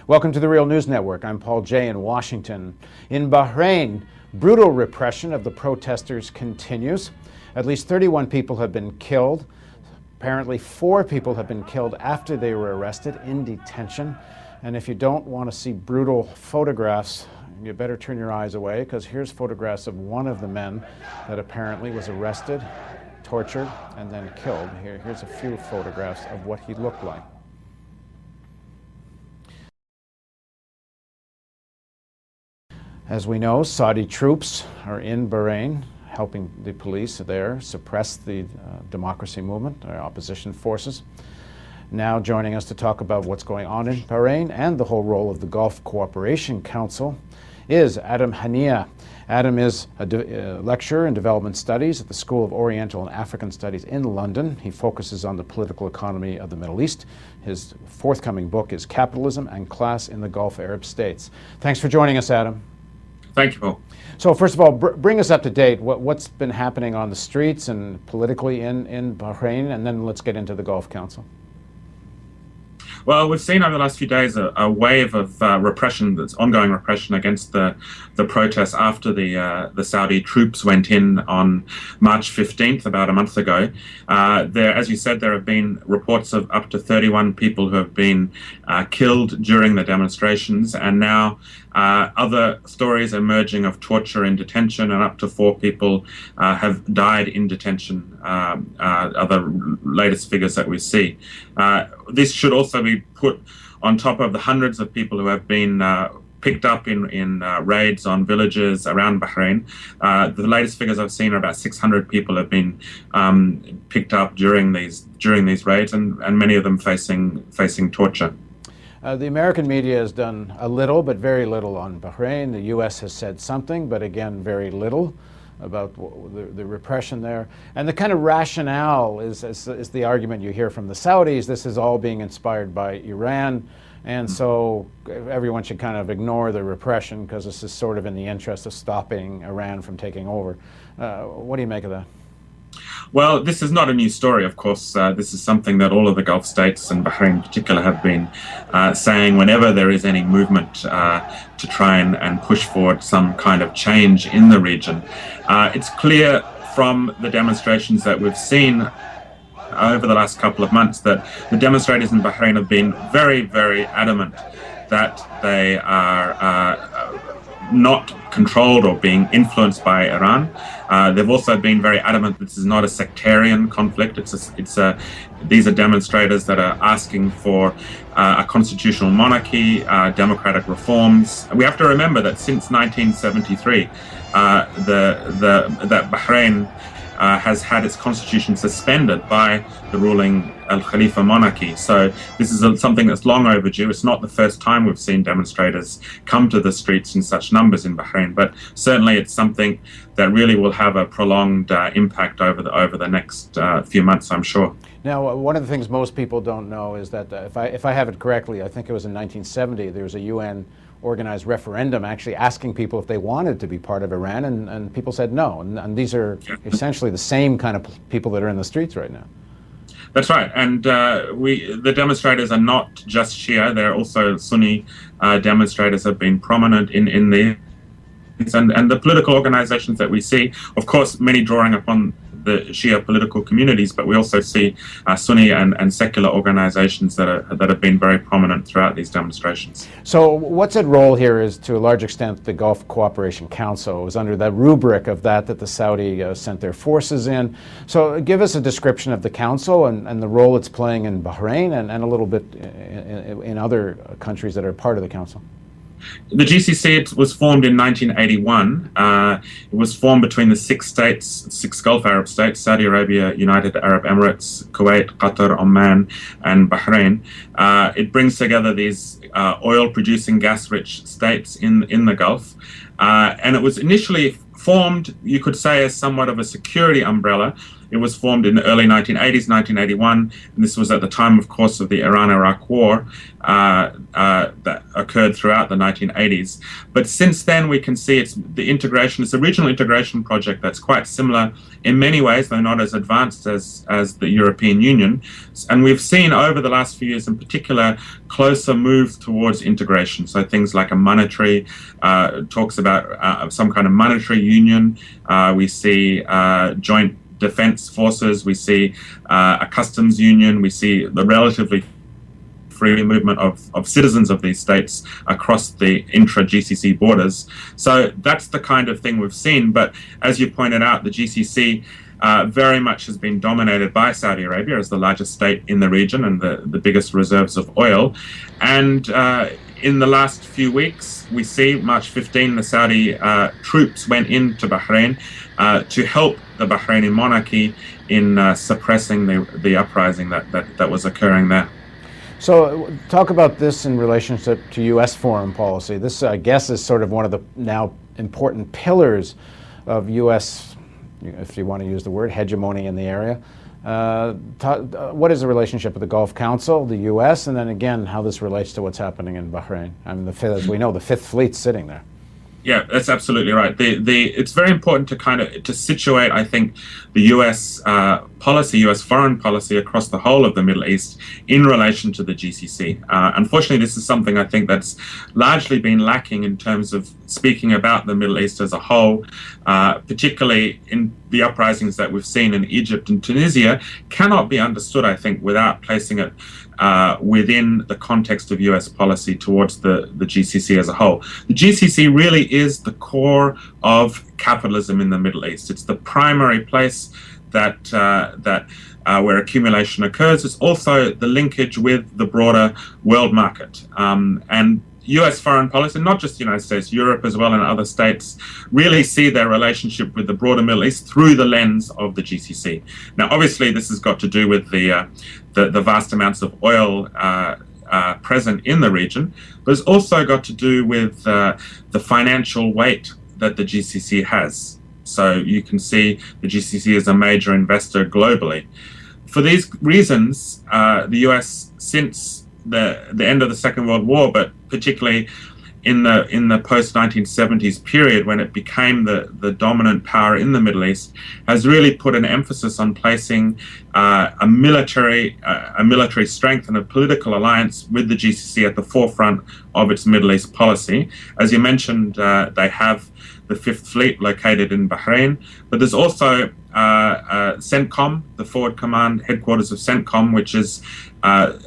Welcome to the Real News Network. I'm Paul Jay in Washington. In Bahrain, brutal repression of the protesters continues. At least 31 people have been killed. Apparently 4 people have been killed after they were arrested in detention. And if you don't want to see brutal photographs, you better turn your eyes away, because here's photographs of one of the men that apparently was arrested, tortured, and then killed. Here's a few photographs of what he looked like. As we know, Saudi troops are in Bahrain, helping the police there suppress the democracy movement, or opposition forces. Now joining us to talk about what's going on in Bahrain and the whole role of the Gulf Cooperation Council is Adam Hanieh. Adam is a lecturer in development studies at the School of Oriental and African Studies in London. He focuses on the political economy of the Middle East. His forthcoming book is Capitalism and Class in the Gulf Arab States. Thanks for joining us, Adam. Thank you, Paul. So first of all, bring us up to date. What's been happening on the streets and politically in Bahrain, and then let's get into the Gulf Council. Well, we've seen over the last few days a wave of repression, that's ongoing repression against the protests after the Saudi troops went in on March 15th, about a month ago. As you said, there have been reports of up to 31 people who have been killed during the demonstrations, and now other stories emerging of torture in detention, and up to 4 people have died in detention, other latest figures that we see. This should also be put on top of the hundreds of people who have been picked up in raids on villages around Bahrain. The latest figures I've seen are about 600 people have been picked up during these raids, and many of them facing torture. The American media has done a little, but very little on Bahrain. The U.S. has said something, but again, very little about the repression there. And the kind of rationale is the argument you hear from the Saudis. This is all being inspired by Iran, and so everyone should kind of ignore the repression because this is sort of in the interest of stopping Iran from taking over. What do you make of that? Well, this is not a new story, of course. This is something that all of the Gulf states, and Bahrain in particular, have been saying whenever there is any movement to try and push forward some kind of change in the region. It's clear from the demonstrations that we've seen over the last couple of months that the demonstrators in Bahrain have been very, very adamant that they are not controlled or being influenced by Iran. They've also been very adamant that this is not a sectarian conflict. These are demonstrators that are asking for a constitutional monarchy, democratic reforms. We have to remember that since 1973, that Bahrain has had its constitution suspended by the ruling Al Khalifa monarchy. So this is something that's long overdue. It's not the first time we've seen demonstrators come to the streets in such numbers in Bahrain, but certainly it's something that really will have a prolonged impact over the next few months, I'm sure. Now, one of the things most people don't know is that if I have it correctly, I think it was in 1970, there was a UN organized referendum actually asking people if they wanted to be part of Iran, and people said no. And these are essentially the same kind of people that are in the streets right now. That's right, and the demonstrators are not just Shia; they're also Sunni demonstrators have been prominent in the and the political organizations that we see. Of course, many drawing upon the Shia political communities, but we also see Sunni and secular organizations that have been very prominent throughout these demonstrations. So what's at role here is, to a large extent, the Gulf Cooperation Council. It was under that rubric of that the Saudi sent their forces in. So give us a description of the council and the role it's playing in Bahrain and a little bit in other countries that are part of the council. The GCC was formed in 1981. It was formed between the 6 Gulf Arab states: Saudi Arabia, United Arab Emirates, Kuwait, Qatar, Oman, and Bahrain. It brings together these oil-producing, gas-rich states in the Gulf. And it was initially formed, you could say, as somewhat of a security umbrella It was formed in the early 1980s, 1981, and this was at the time, of course, of the Iran-Iraq War that occurred throughout the 1980s. But since then, we can see it's a regional integration project that's quite similar in many ways, though not as advanced as the European Union. And we've seen over the last few years in particular closer move towards integration. So things like a monetary, talks about some kind of monetary union. We see joint defense forces. We see a customs union. We see the relatively free movement of citizens of these states across the intra-GCC borders. So that's the kind of thing we've seen. But as you pointed out, the GCC very much has been dominated by Saudi Arabia as the largest state in the region and the biggest reserves of oil. And in the last few weeks, we see March 15, the Saudi troops went into Bahrain to help the Bahraini monarchy in suppressing the uprising that was occurring there. So talk about this in relationship to U.S. foreign policy. This, I guess, is sort of one of the now important pillars of U.S., if you want to use the word, hegemony in the area. What is the relationship with the Gulf Council, the U.S., and then again, how this relates to what's happening in Bahrain? I mean, as we know, the Fifth Fleet's sitting there. Yeah, that's absolutely right. It's very important to situate, I think, the U.S. policy, U.S. foreign policy across the whole of the Middle East in relation to the GCC. Unfortunately, this is something I think that's largely been lacking in terms of speaking about the Middle East as a whole, particularly in the uprisings that we've seen in Egypt and Tunisia, cannot be understood, I think, without placing it within the context of US policy towards the GCC as a whole. The GCC really is the core of capitalism in the Middle East. It's the primary place that where accumulation occurs. It's also the linkage with the broader world market. And US foreign policy, not just the United States, Europe as well and other states, really see their relationship with the broader Middle East through the lens of the GCC. Now, obviously, this has got to do with the vast amounts of oil present in the region, but it's also got to do with the financial weight that the GCC has. So you can see the GCC is a major investor globally. For these reasons, the US, since the end of the Second World War, but particularly in the post-1970s period when it became the dominant power in the Middle East, has really put an emphasis on placing a military strength and a political alliance with the GCC at the forefront of its Middle East policy. As you mentioned, they have the Fifth Fleet located in Bahrain, but there's also CENTCOM, the Forward Command headquarters of CENTCOM, which is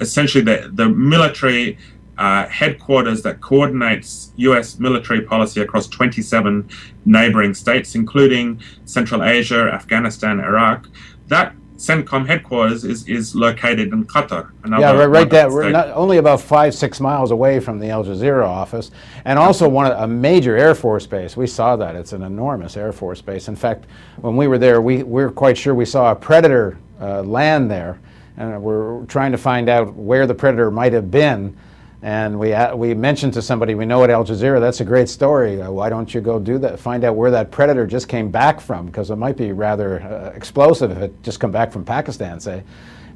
essentially the military headquarters that coordinates US military policy across 27 neighboring states, including Central Asia, Afghanistan, Iraq. That CENTCOM headquarters is located in Qatar. Right there. We're not only about 5-6 miles away from the Al Jazeera office, and also a major Air Force base. We saw that. It's an enormous Air Force base. In fact, when we were there, we're quite sure we saw a Predator land there, and we're trying to find out where the Predator might have been. And we mentioned to somebody, we know at Al Jazeera, that's a great story. Why don't you go do that? Find out where that Predator just came back from, because it might be rather explosive if it just come back from Pakistan, say.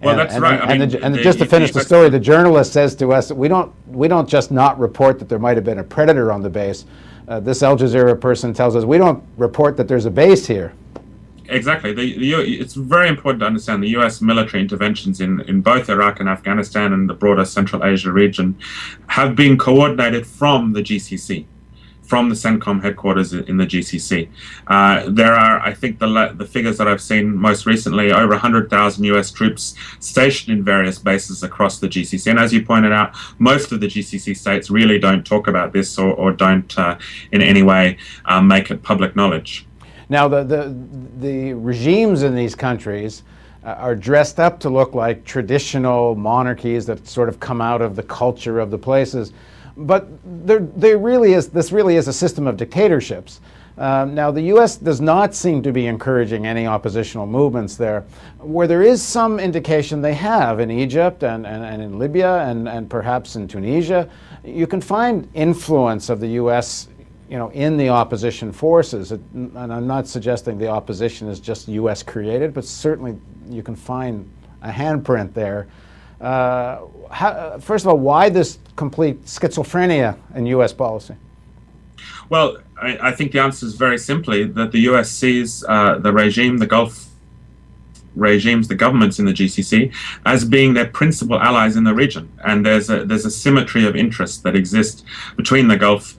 Well, that's right. Just to finish the story, the journalist says to us, we don't just not report that there might have been a Predator on the base. This Al Jazeera person tells us, we don't report that there's a base here. Exactly. It's very important to understand the US military interventions in both Iraq and Afghanistan and the broader Central Asia region have been coordinated from the GCC, from the CENTCOM headquarters in the GCC. There are, I think, the figures that I've seen most recently, over 100,000 US troops stationed in various bases across the GCC. And as you pointed out, most of the GCC states really don't talk about this or don't in any way make it public knowledge. Now, the regimes in these countries are dressed up to look like traditional monarchies that sort of come out of the culture of the places, but this really is a system of dictatorships. Now, the U.S. does not seem to be encouraging any oppositional movements there. Where there is some indication they have in Egypt and in Libya and perhaps in Tunisia, you can find influence of the U.S. in the opposition forces. And I'm not suggesting the opposition is just U.S. created, but certainly you can find a handprint there. First of all, why this complete schizophrenia in U.S. policy? Well, I think the answer is very simply that the U.S. sees the regime, the Gulf regimes, the governments in the GCC, as being their principal allies in the region. And there's a symmetry of interest that exists between the Gulf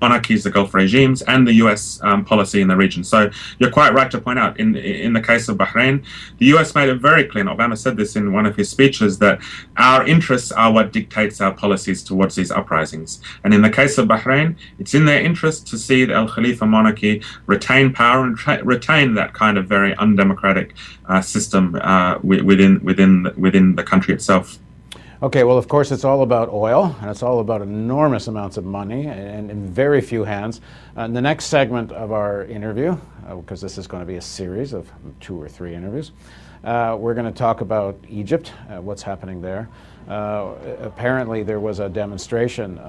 monarchies, the Gulf regimes, and the U.S. Policy in the region. So you're quite right to point out, in the case of Bahrain, the U.S. made it very clear, and Obama said this in one of his speeches, that our interests are what dictates our policies towards these uprisings. And in the case of Bahrain, it's in their interest to see the Al Khalifa monarchy retain power and retain that kind of very undemocratic system within the country itself. Okay, well, of course, it's all about oil, and it's all about enormous amounts of money and in very few hands. In the next segment of our interview, because this is going to be a series of 2 or 3 interviews, we're going to talk about Egypt, what's happening there. Apparently, there was a demonstration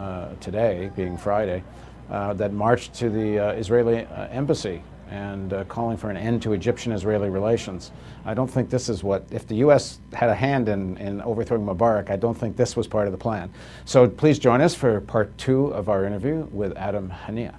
today, being Friday, that marched to the Israeli embassy and calling for an end to Egyptian-Israeli relations. I don't think this is what, if the U.S. had a hand in overthrowing Mubarak, I don't think this was part of the plan. So please join us for part 2 of our interview with Hanieh.